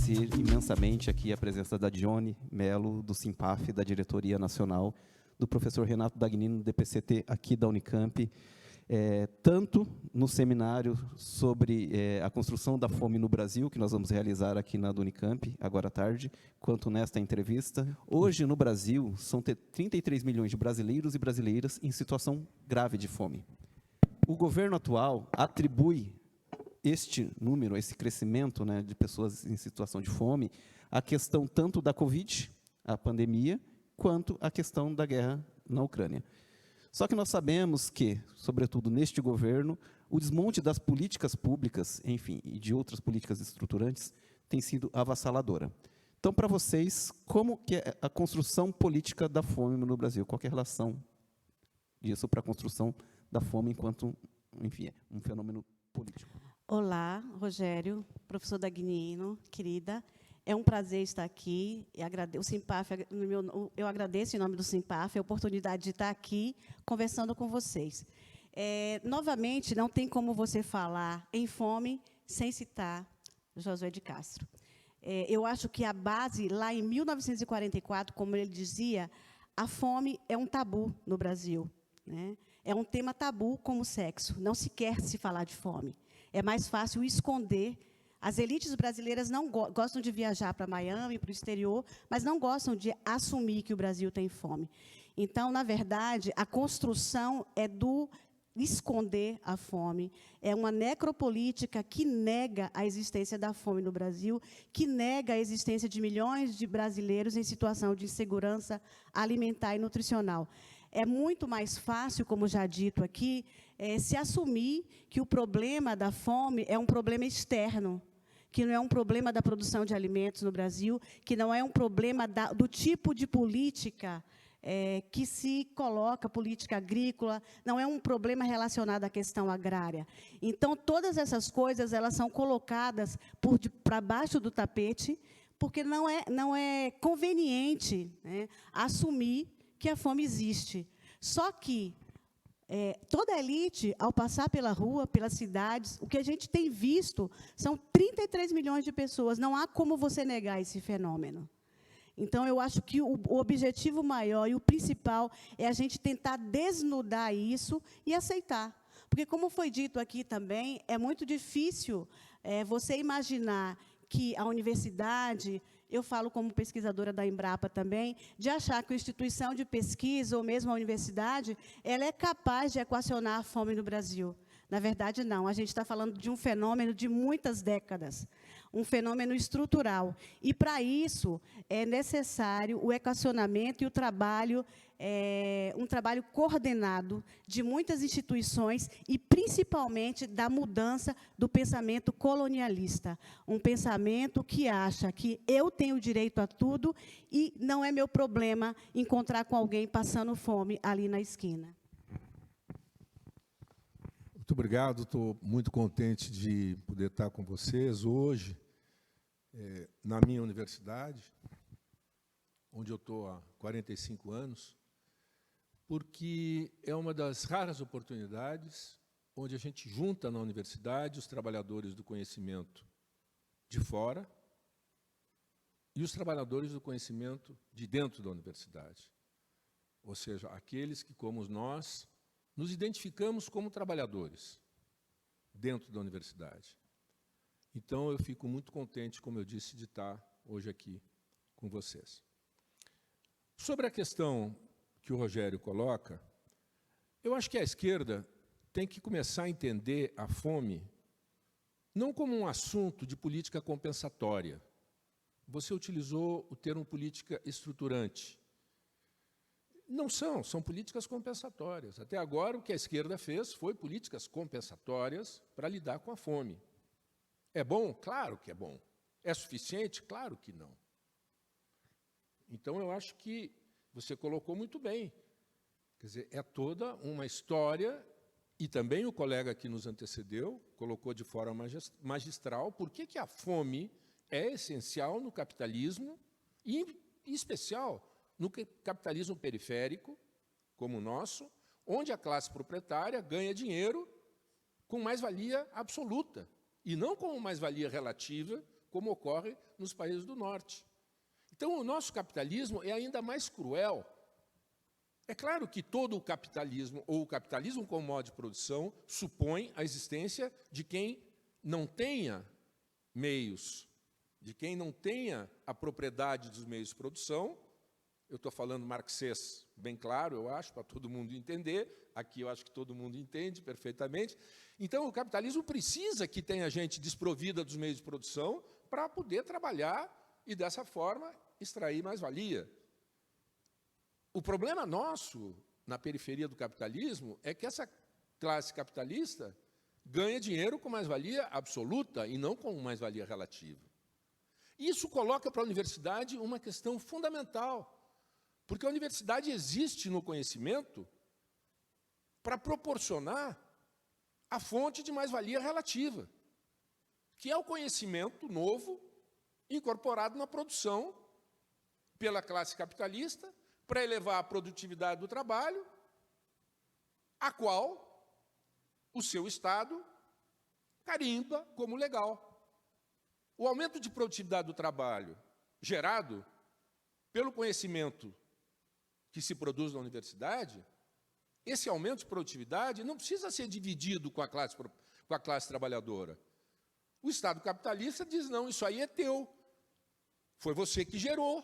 agradecer imensamente aqui a presença da Dione Melo, do Simpaf, da Diretoria Nacional, do professor Renato Dagnino, do DPCT, aqui da Unicamp, tanto no seminário sobre a construção da fome no Brasil, que nós vamos realizar aqui na Unicamp, agora à tarde, quanto nesta entrevista. Hoje, no Brasil, são 33 milhões de brasileiros e brasileiras em situação grave de fome. O governo atual atribui este número, esse crescimento, né, de pessoas em situação de fome, à questão tanto da Covid, a pandemia, quanto à questão da guerra na Ucrânia. Só que nós sabemos que, sobretudo neste governo, o desmonte das políticas públicas, enfim, e de outras políticas estruturantes, tem sido avassaladora. Então, para vocês, como que é a construção política da fome no Brasil? Qual que é a relação disso para a construção da fome enquanto, enfim, um fenômeno político? Olá, Rogério, professor Dagnino, querida. É um prazer estar aqui. O Simpaf, eu agradeço, em nome do Simpaf, a oportunidade de estar aqui conversando com vocês. Novamente, não tem como você falar em fome sem citar Josué de Castro. Eu acho que a base, lá em 1944, como ele dizia, a fome é um tabu no Brasil, né? É um tema tabu como o sexo. Não se quer se falar de fome. É mais fácil esconder. As elites brasileiras não gostam de viajar para Miami, para o exterior, mas não gostam de assumir que o Brasil tem fome. Então, na verdade, a construção é do esconder a fome. É uma necropolítica que nega a existência da fome no Brasil, que nega a existência de milhões de brasileiros em situação de insegurança alimentar e nutricional. É muito mais fácil, como já dito aqui, se assumir que o problema da fome é um problema externo, que não é um problema da produção de alimentos no Brasil, que não é um problema do tipo de política que se coloca, política agrícola, não é um problema relacionado à questão agrária. Então, todas essas coisas elas são colocadas para baixo do tapete, porque não é conveniente, né, assumir que a fome existe. Só que toda a elite, ao passar pela rua, pelas cidades, o que a gente tem visto são 33 milhões de pessoas. Não há como você negar esse fenômeno. Então, eu acho que o objetivo maior e o principal é a gente tentar desnudar isso e aceitar. Porque, como foi dito aqui também, é muito difícil você imaginar que a universidade, eu falo como pesquisadora da Embrapa também, de achar que a instituição de pesquisa, ou mesmo a universidade, ela é capaz de equacionar a fome no Brasil. Na verdade, não. A gente está falando de um fenômeno de muitas décadas, um fenômeno estrutural. E, para isso, é necessário o equacionamento e o trabalho, um trabalho coordenado de muitas instituições e, principalmente, da mudança do pensamento colonialista. Um pensamento que acha que eu tenho direito a tudo e não é meu problema encontrar com alguém passando fome ali na esquina. Muito obrigado, estou muito contente de poder estar com vocês hoje, na minha universidade, onde eu estou há 45 anos, porque é uma das raras oportunidades onde a gente junta na universidade os trabalhadores do conhecimento de fora e os trabalhadores do conhecimento de dentro da universidade. Ou seja, aqueles que, como nós, nos identificamos como trabalhadores dentro da universidade. Então, eu fico muito contente, como eu disse, de estar hoje aqui com vocês. Sobre a questão que o Rogério coloca, eu acho que a esquerda tem que começar a entender a fome não como um assunto de política compensatória. Você utilizou o termo política estruturante. Não são políticas compensatórias. Até agora, o que a esquerda fez foi políticas compensatórias para lidar com a fome. É bom? Claro que é bom. É suficiente? Claro que não. Então, eu acho que você colocou muito bem. Quer dizer, é toda uma história, e também o colega que nos antecedeu colocou de forma magistral por que a fome é essencial no capitalismo, e, em especial, no capitalismo periférico, como o nosso, onde a classe proprietária ganha dinheiro com mais-valia absoluta, e não com mais-valia relativa, como ocorre nos países do norte. Então, o nosso capitalismo é ainda mais cruel. É claro que todo o capitalismo, ou o capitalismo como modo de produção, supõe a existência de quem não tenha meios, de quem não tenha a propriedade dos meios de produção. Eu estou falando marxês bem claro, eu acho, para todo mundo entender. Aqui eu acho que todo mundo entende perfeitamente. Então, o capitalismo precisa que tenha gente desprovida dos meios de produção para poder trabalhar e, dessa forma, extrair mais-valia. O problema nosso, na periferia do capitalismo, é que essa classe capitalista ganha dinheiro com mais-valia absoluta e não com mais-valia relativa. Isso coloca para a universidade uma questão fundamental, porque a universidade existe no conhecimento para proporcionar a fonte de mais-valia relativa, que é o conhecimento novo incorporado na produção pela classe capitalista para elevar a produtividade do trabalho, a qual o seu Estado carimba como legal. O aumento de produtividade do trabalho gerado pelo conhecimento que se produz na universidade, esse aumento de produtividade não precisa ser dividido com a classe trabalhadora. O Estado capitalista diz, não, isso aí é teu, foi você que gerou.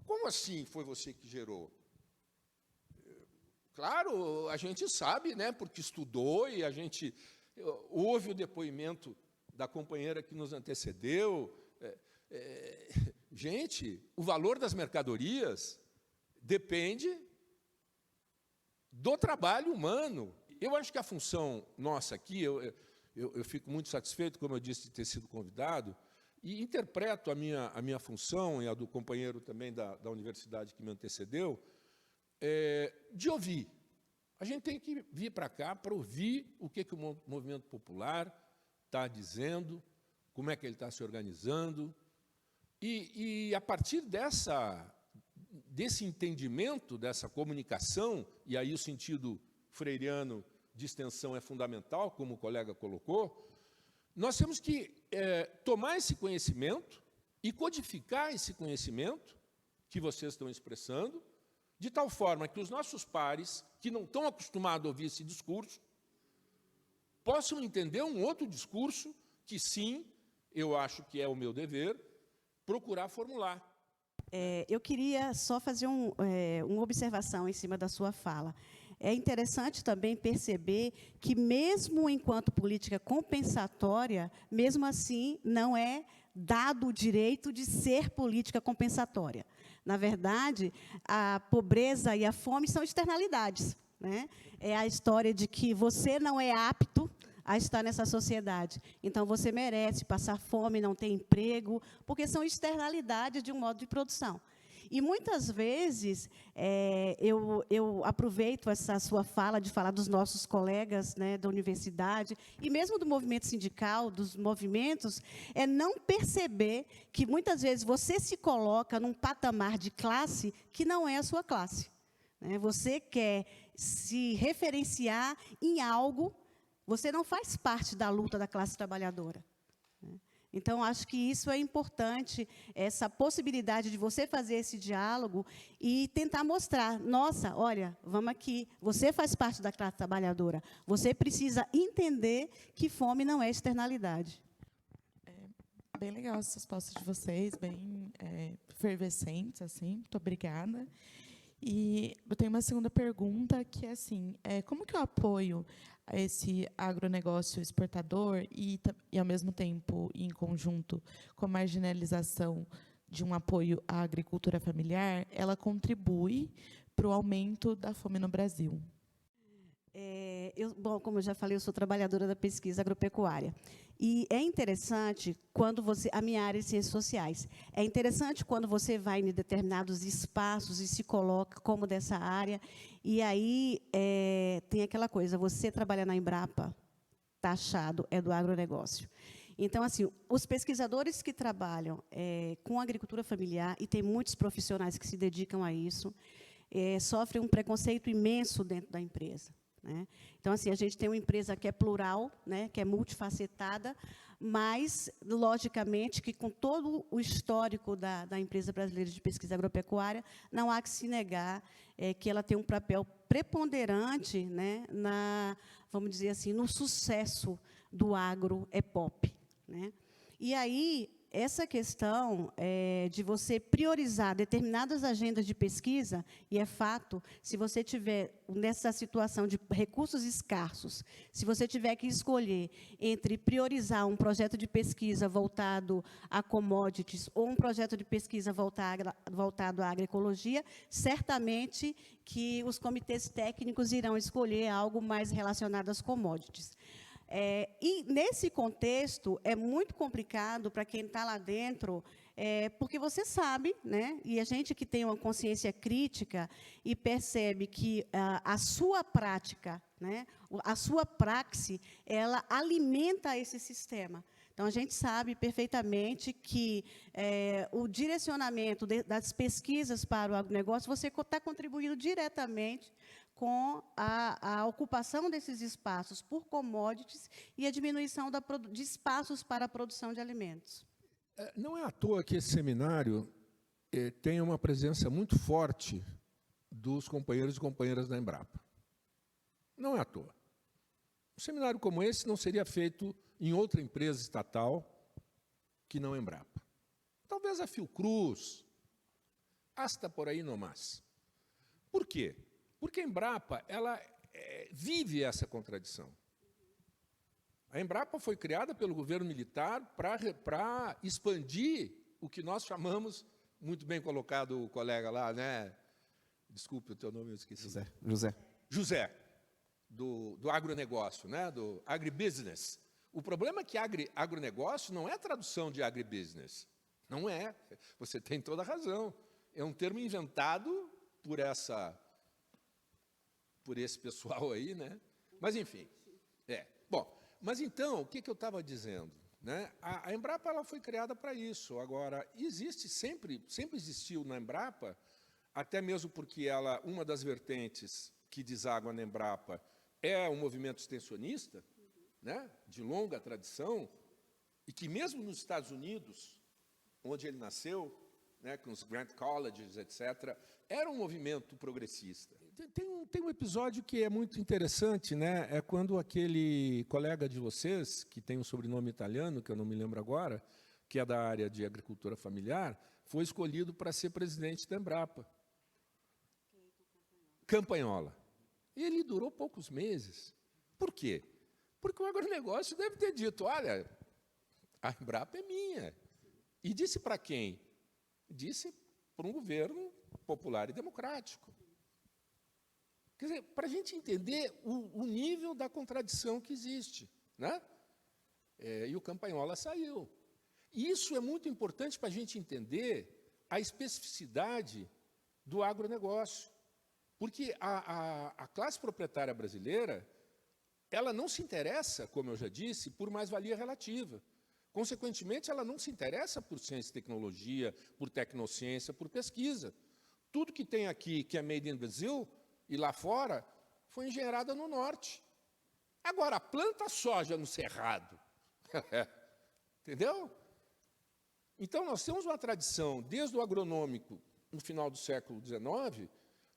Como assim foi você que gerou? Claro, a gente sabe, né, porque estudou e a gente ouve o depoimento da companheira que nos antecedeu. Gente, o valor das mercadorias depende do trabalho humano. Eu acho que a função nossa aqui, eu fico muito satisfeito, como eu disse, de ter sido convidado, e interpreto a minha função e a do companheiro também da universidade que me antecedeu, de ouvir. A gente tem que vir para cá para ouvir o que o movimento popular está dizendo, como é que ele está se organizando, e a partir desse entendimento, dessa comunicação, e aí o sentido freiriano de extensão é fundamental, como o colega colocou, nós temos que tomar esse conhecimento e codificar esse conhecimento que vocês estão expressando, de tal forma que os nossos pares, que não estão acostumados a ouvir esse discurso, possam entender um outro discurso que, sim, eu acho que é o meu dever, procurar formular. Eu queria só fazer uma observação em cima da sua fala. É interessante também perceber que, mesmo enquanto política compensatória, mesmo assim, não é dado o direito de ser política compensatória. Na verdade, a pobreza e a fome são externalidades, né? É a história de que você não é apto a estar nessa sociedade. Então, você merece passar fome, não ter emprego, porque são externalidades de um modo de produção. E, muitas vezes, eu aproveito essa sua fala, de falar dos nossos colegas, né, da universidade, e mesmo do movimento sindical, dos movimentos, não perceber que, muitas vezes, você se coloca num patamar de classe que não é a sua classe, né? Você quer se referenciar em algo, você não faz parte da luta da classe trabalhadora, né? Então, acho que isso é importante, essa possibilidade de você fazer esse diálogo e tentar mostrar, nossa, olha, vamos aqui, você faz parte da classe trabalhadora, você precisa entender que fome não é externalidade. Bem legal as respostas de vocês, bem efervescentes, assim, muito obrigada. E eu tenho uma segunda pergunta, que é assim, como que eu apoio a esse agronegócio exportador e, ao mesmo tempo, em conjunto com a marginalização de um apoio à agricultura familiar, ela contribui para o aumento da fome no Brasil? Bom, como eu já falei, eu sou trabalhadora da pesquisa agropecuária. E é interessante quando você... A minha área é ciências sociais. É interessante quando você vai em determinados espaços e se coloca como dessa área. E aí tem aquela coisa, você trabalha na Embrapa, taxado, é do agronegócio. Então, assim, os pesquisadores que trabalham com agricultura familiar, e tem muitos profissionais que se dedicam a isso, sofrem um preconceito imenso dentro da empresa, né? Então, assim, a gente tem uma empresa que é plural, né, que é multifacetada, mas, logicamente, que com todo o histórico da Empresa Brasileira de Pesquisa Agropecuária, não há que se negar que ela tem um papel preponderante, né, vamos dizer assim, no sucesso do agro-EPOP, né? E aí, essa questão de você priorizar determinadas agendas de pesquisa, e é fato, se você tiver nessa situação de recursos escassos, se você tiver que escolher entre priorizar um projeto de pesquisa voltado a commodities ou um projeto de pesquisa voltado à agroecologia, certamente que os comitês técnicos irão escolher algo mais relacionado às commodities. E, nesse contexto, é muito complicado para quem está lá dentro, porque você sabe, né, e a gente que tem uma consciência crítica e percebe que a sua prática, né, a sua praxe, ela alimenta esse sistema. Então, a gente sabe perfeitamente que o direcionamento das pesquisas para o agronegócio, você está contribuindo diretamente com a ocupação desses espaços por commodities e a diminuição de espaços para a produção de alimentos. Não é à toa que esse seminário tem uma presença muito forte dos companheiros e companheiras da Embrapa. Não é à toa. Um seminário como esse não seria feito em outra empresa estatal que não a Embrapa. Talvez a Fiocruz, hasta por aí no mais. Por quê? Porque a Embrapa ela vive essa contradição. A Embrapa foi criada pelo governo militar para expandir o que nós chamamos, muito bem colocado o colega lá, né? Desculpe o teu nome, eu esqueci. José, do agronegócio, né? Do agribusiness. O problema é que agronegócio não é tradução de agribusiness. Não é. Você tem toda a razão. É um termo inventado por esse pessoal aí, né? Mas, enfim. Bom, mas então, o que eu estava dizendo? Né? A Embrapa ela foi criada para isso. Agora, sempre existiu na Embrapa, até mesmo porque uma das vertentes que deságua na Embrapa é o movimento extensionista, né? De longa tradição, e que mesmo nos Estados Unidos, onde ele nasceu, né, com os Grant Colleges, etc., era um movimento progressista. Tem um episódio que é muito interessante, né? É quando aquele colega de vocês, que tem um sobrenome italiano, que eu não me lembro agora, que é da área de agricultura familiar, foi escolhido para ser presidente da Embrapa. Campagnoli. E ele durou poucos meses. Por quê? Porque o agronegócio deve ter dito, olha, a Embrapa é minha. E disse para quem? Disse para um governo popular e democrático. Quer dizer, para a gente entender o nível da contradição que existe, né? E o Campagnoli saiu. E isso é muito importante para a gente entender a especificidade do agronegócio. Porque a classe proprietária brasileira, ela não se interessa, como eu já disse, por mais-valia relativa. Consequentemente, ela não se interessa por ciência e tecnologia, por tecnociência, por pesquisa. Tudo que tem aqui, que é made in Brazil, e lá fora, foi engenheirada no norte. Agora, planta soja no Cerrado. Entendeu? Então, nós temos uma tradição, desde o agronômico, no final do século XIX,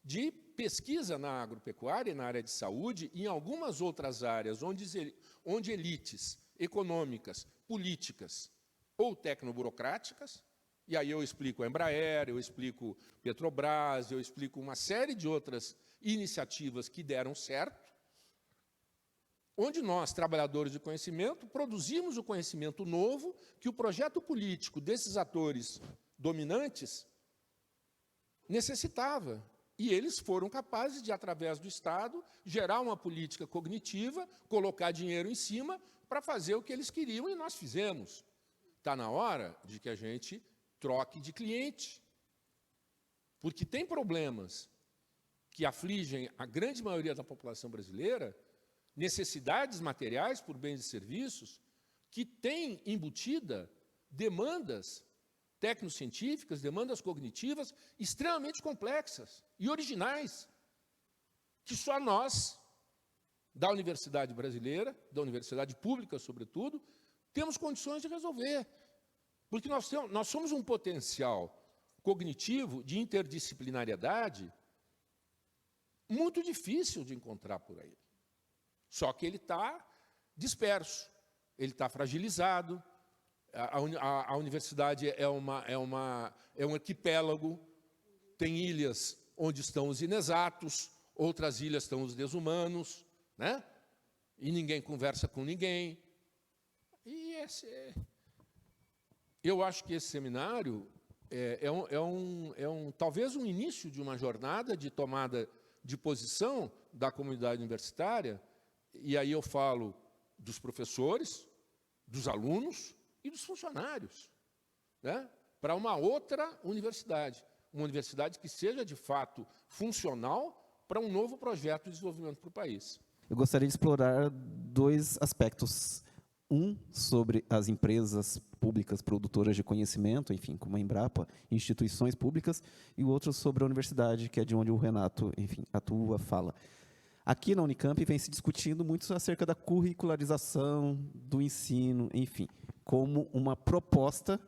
de pesquisa na agropecuária e na área de saúde, e em algumas outras áreas, onde elites econômicas, políticas ou tecnoburocráticas, e aí eu explico a Embraer, eu explico Petrobras, eu explico uma série de outras iniciativas que deram certo, onde nós, trabalhadores de conhecimento, produzimos o conhecimento novo que o projeto político desses atores dominantes necessitava. E eles foram capazes de, através do Estado, gerar uma política cognitiva, colocar dinheiro em cima para fazer o que eles queriam, e nós fizemos. Está na hora de que a gente troque de cliente. Porque tem problemas que afligem a grande maioria da população brasileira, necessidades materiais por bens e serviços, que têm embutida demandas tecnocientíficas, demandas cognitivas extremamente complexas e originais, que só nós, da universidade brasileira, da universidade pública, sobretudo, temos condições de resolver. Porque nós somos um potencial cognitivo de interdisciplinariedade muito difícil de encontrar por aí. Só que ele está disperso, ele está fragilizado. A universidade é um arquipélago, tem ilhas onde estão os inexatos, outras ilhas estão os desumanos, né? E ninguém conversa com ninguém. E eu acho que esse seminário talvez um início de uma jornada de tomada de posição da comunidade universitária, e aí eu falo dos professores, dos alunos e dos funcionários, né? Para uma outra universidade, uma universidade que seja, de fato, funcional para um novo projeto de desenvolvimento para o país. Eu gostaria de explorar dois aspectos. Um, sobre as empresas públicas produtoras de conhecimento, enfim, como a Embrapa, instituições públicas, e o outro sobre a universidade, que é de onde o Renato, enfim, atua, fala. Aqui na Unicamp vem se discutindo muito acerca da curricularização do ensino, enfim, como uma proposta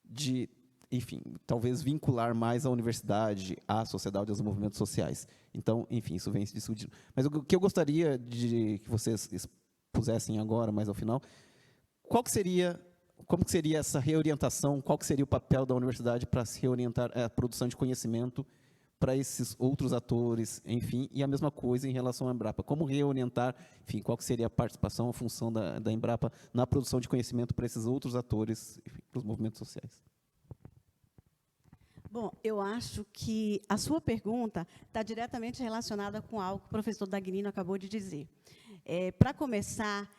de, enfim, talvez vincular mais a universidade, à sociedade, aos movimentos sociais. Então, enfim, isso vem se discutindo. Mas o que eu gostaria de que vocês pusessem agora, mais ao final, como que seria essa reorientação, qual que seria o papel da universidade para se reorientar a produção de conhecimento para esses outros atores, enfim, e a mesma coisa em relação à Embrapa. Como reorientar, enfim, qual que seria a participação, a função da Embrapa na produção de conhecimento para esses outros atores, enfim, para os movimentos sociais? Bom, eu acho que a sua pergunta está diretamente relacionada com algo que o professor Dagnino acabou de dizer. Para começar,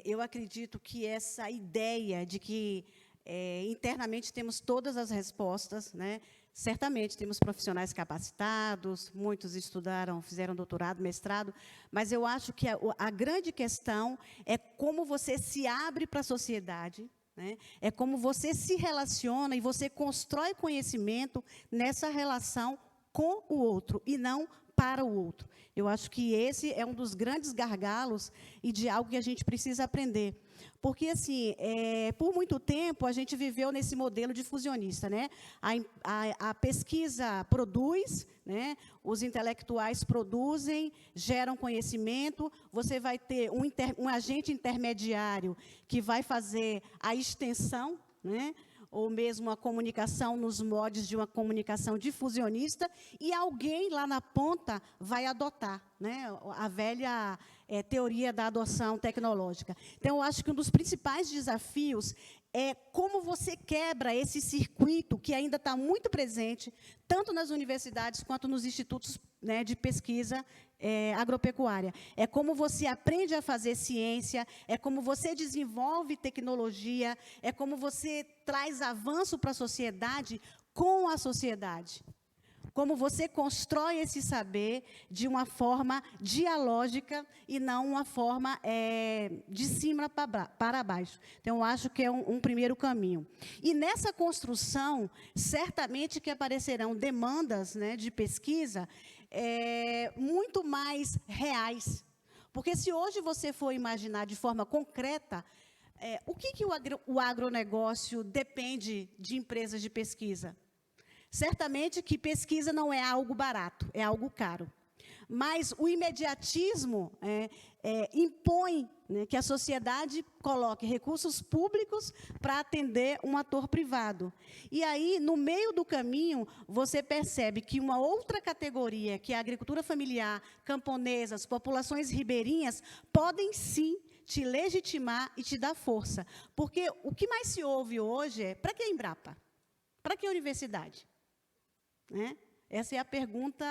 eu acredito que essa ideia de que internamente temos todas as respostas, né? Certamente temos profissionais capacitados, muitos estudaram, fizeram doutorado, mestrado, mas eu acho que a grande questão é como você se abre para a sociedade, né? É como você se relaciona e você constrói conhecimento nessa relação com o outro e não para o outro. Eu acho que esse é um dos grandes gargalos e de algo que a gente precisa aprender. Porque, assim, por muito tempo, a gente viveu nesse modelo difusionista, né? A pesquisa produz, né? Os intelectuais produzem, geram conhecimento, você vai ter um agente intermediário que vai fazer a extensão, né? Ou mesmo a comunicação nos moldes de uma comunicação difusionista, e alguém lá na ponta vai adotar, né, a velha teoria da adoção tecnológica. Então, eu acho que um dos principais desafios é como você quebra esse circuito que ainda está muito presente, tanto nas universidades quanto nos institutos, né, de pesquisa agropecuária. É como você aprende a fazer ciência, é como você desenvolve tecnologia, é como você traz avanço para a sociedade com a sociedade. Como você constrói esse saber de uma forma dialógica e não uma forma de cima para baixo. Então, eu acho que é um primeiro caminho. E nessa construção, certamente que aparecerão demandas, né, de pesquisa muito mais reais. Porque se hoje você for imaginar de forma concreta, o que o agronegócio depende de empresas de pesquisa? Certamente que pesquisa não é algo barato, é algo caro. Mas o imediatismo impõe, né, que a sociedade coloque recursos públicos para atender um ator privado. E aí, no meio do caminho, você percebe que uma outra categoria, que é a agricultura familiar, camponesas, populações ribeirinhas, podem sim te legitimar e te dar força. Porque o que mais se ouve hoje é, para que a Embrapa? Para que a universidade? Né? Essa é a pergunta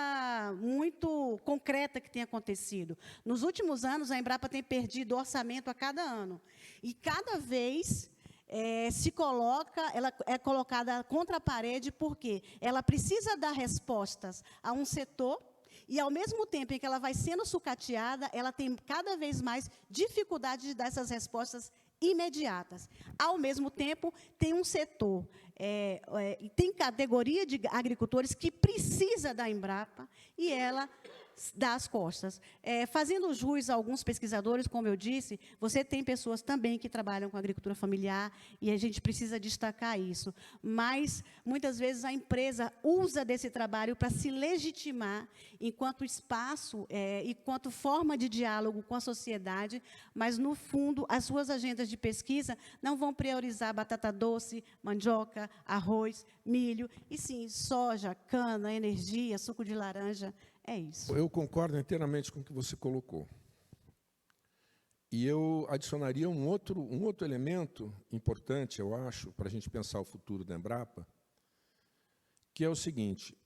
muito concreta que tem acontecido. Nos últimos anos, a Embrapa tem perdido orçamento a cada ano. E cada vez ela é colocada contra a parede, porque ela precisa dar respostas a um setor e, ao mesmo tempo em que ela vai sendo sucateada, ela tem cada vez mais dificuldade de dar essas respostas imediatas. Ao mesmo tempo, tem um setor, tem categoria de agricultores que precisa da Embrapa, e ela dá as costas. Fazendo jus a alguns pesquisadores, como eu disse, você tem pessoas também que trabalham com agricultura familiar, e a gente precisa destacar isso. Mas, muitas vezes, a empresa usa desse trabalho para se legitimar enquanto espaço, enquanto forma de diálogo com a sociedade, mas, no fundo, as suas agendas de pesquisa não vão priorizar batata doce, mandioca, arroz, milho, e sim, soja, cana, energia, suco de laranja. É isso. Eu concordo inteiramente com o que você colocou. E eu adicionaria um outro elemento importante, eu acho, para a gente pensar o futuro da Embrapa, que é o seguinte: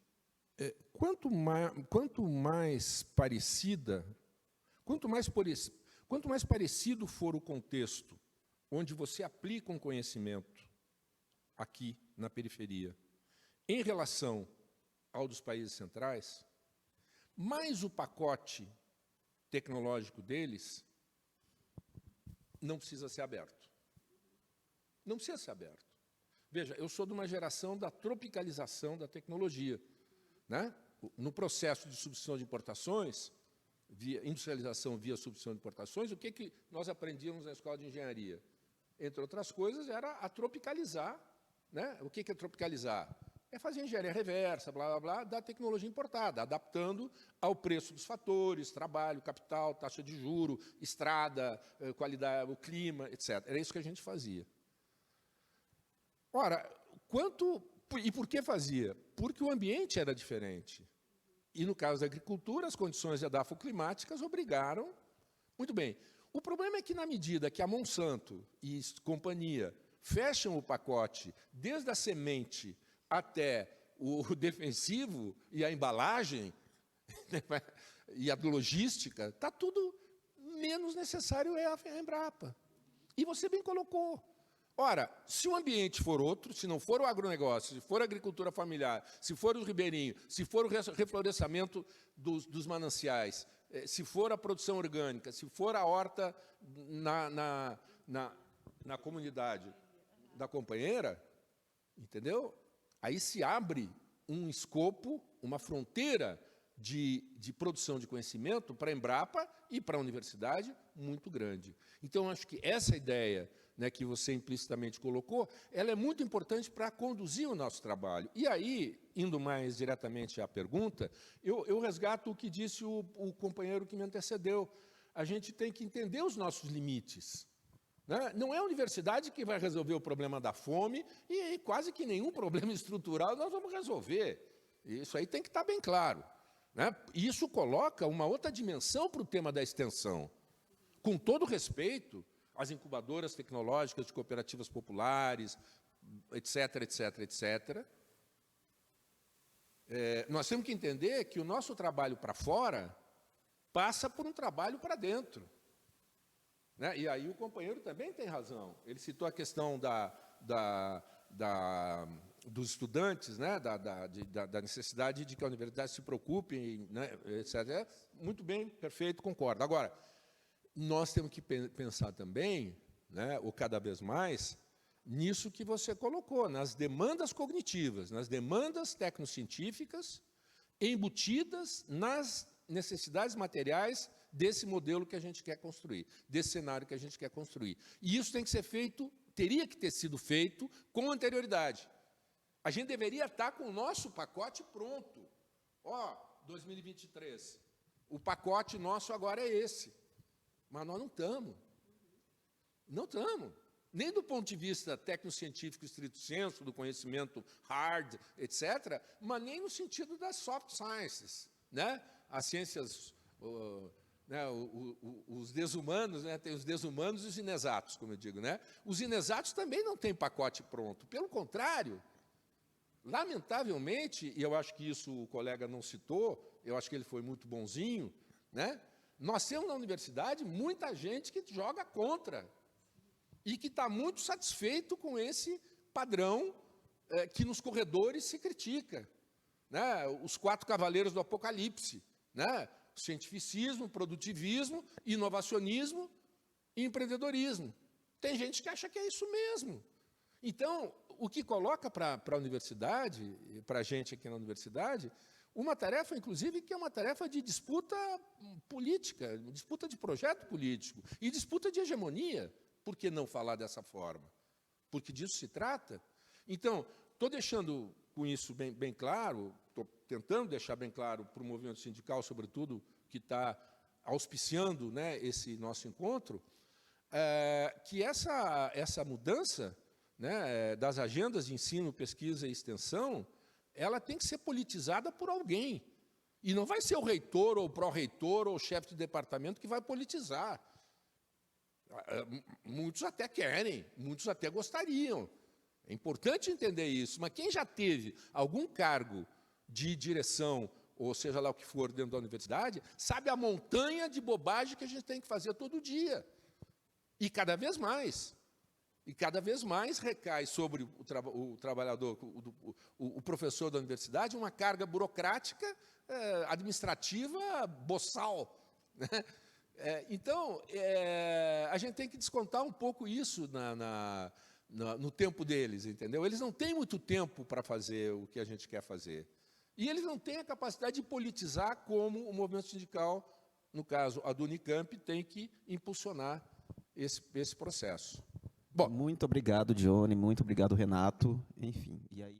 quanto mais parecido for o contexto onde você aplica um conhecimento aqui na periferia, em relação ao dos países centrais, mais o pacote tecnológico deles não precisa ser aberto. Não precisa ser aberto. Veja, eu sou de uma geração da tropicalização da tecnologia, né? No processo de substituição de importações, industrialização via substituição de importações, o que nós aprendíamos na escola de engenharia? Entre outras coisas, era a tropicalizar, né? O que é tropicalizar? É fazer engenharia reversa, blá, blá, blá, da tecnologia importada, adaptando ao preço dos fatores, trabalho, capital, taxa de juro, estrada, qualidade, o clima, etc. Era isso que a gente fazia. Ora, e por que fazia? Porque o ambiente era diferente. E, no caso da agricultura, as condições edafoclimáticas obrigaram... Muito bem. O problema é que, na medida que a Monsanto e companhia fecham o pacote, desde a semente até o defensivo e a embalagem e a logística, está tudo menos necessário a Embrapa. E você bem colocou. Ora, se o ambiente for outro, se não for o agronegócio, se for a agricultura familiar, se for o ribeirinho, se for o reflorestamento dos mananciais, se for a produção orgânica, se for a horta na comunidade da companheira, entendeu? Aí se abre um escopo, uma fronteira de produção de conhecimento para a Embrapa e para a universidade muito grande. Então, acho que essa ideia, né, que você implicitamente colocou, ela é muito importante para conduzir o nosso trabalho. E aí, indo mais diretamente à pergunta, eu resgato o que disse o companheiro que me antecedeu. A gente tem que entender os nossos limites. Né? Não é a universidade que vai resolver o problema da fome e quase que nenhum problema estrutural nós vamos resolver. Isso aí tem que estar bem claro. Né? Isso coloca uma outra dimensão para o tema da extensão. Com todo respeito às incubadoras tecnológicas de cooperativas populares, etc., etc., etc., nós temos que entender que o nosso trabalho para fora passa por um trabalho para dentro. Né? E aí o companheiro também tem razão. Ele citou a questão dos estudantes, né? da necessidade de que a universidade se preocupe, né? etc. Muito bem, perfeito, concordo. Agora, nós temos que pensar também, né? ou cada vez mais, nisso que você colocou, nas demandas cognitivas, nas demandas tecnocientíficas, embutidas nas necessidades materiais desse modelo que a gente quer construir, desse cenário que a gente quer construir. E isso tem que ser feito, teria que ter sido feito com anterioridade. A gente deveria estar com o nosso pacote pronto. 2023, o pacote nosso agora é esse. Mas nós não estamos. Não estamos. Nem do ponto de vista tecnocientífico estrito sensu, do conhecimento hard, etc., mas nem no sentido das soft sciences, né? As ciências... né, os desumanos, né, tem os desumanos e os inexatos, como eu digo. Né? Os inexatos também não têm pacote pronto. Pelo contrário, lamentavelmente, e eu acho que isso o colega não citou, eu acho que ele foi muito bonzinho, né? Nós temos na universidade muita gente que joga contra e que está muito satisfeito com esse padrão que nos corredores se critica. Né? Os 4 cavaleiros do Apocalipse, né? Cientificismo, produtivismo, inovacionismo e empreendedorismo. Tem gente que acha que é isso mesmo. Então, o que coloca para a universidade, para a gente aqui na universidade, uma tarefa, inclusive, que é uma tarefa de disputa política, disputa de projeto político e disputa de hegemonia. Por que não falar dessa forma? Porque disso se trata. Então, estou deixando com isso bem claro, estou tentando deixar bem claro para o movimento sindical, sobretudo, que está auspiciando, né, esse nosso encontro, que essa mudança, né, das agendas de ensino, pesquisa e extensão, ela tem que ser politizada por alguém. E não vai ser o reitor, ou o pró-reitor, ou o chefe de departamento que vai politizar. Muitos até querem, muitos até gostariam. É importante entender isso, mas quem já teve algum cargo de direção, ou seja lá o que for dentro da universidade, sabe a montanha de bobagem que a gente tem que fazer todo dia. E cada vez mais. E cada vez mais recai sobre o trabalhador, o professor da universidade, uma carga burocrática, administrativa, boçal. Né? Então, a gente tem que descontar um pouco isso no tempo deles, entendeu? Eles não têm muito tempo para fazer o que a gente quer fazer. E eles não têm a capacidade de politizar como o movimento sindical, no caso, a do Unicamp, tem que impulsionar esse processo. Bom, muito obrigado, Johnny, muito obrigado, Renato. Enfim, e aí...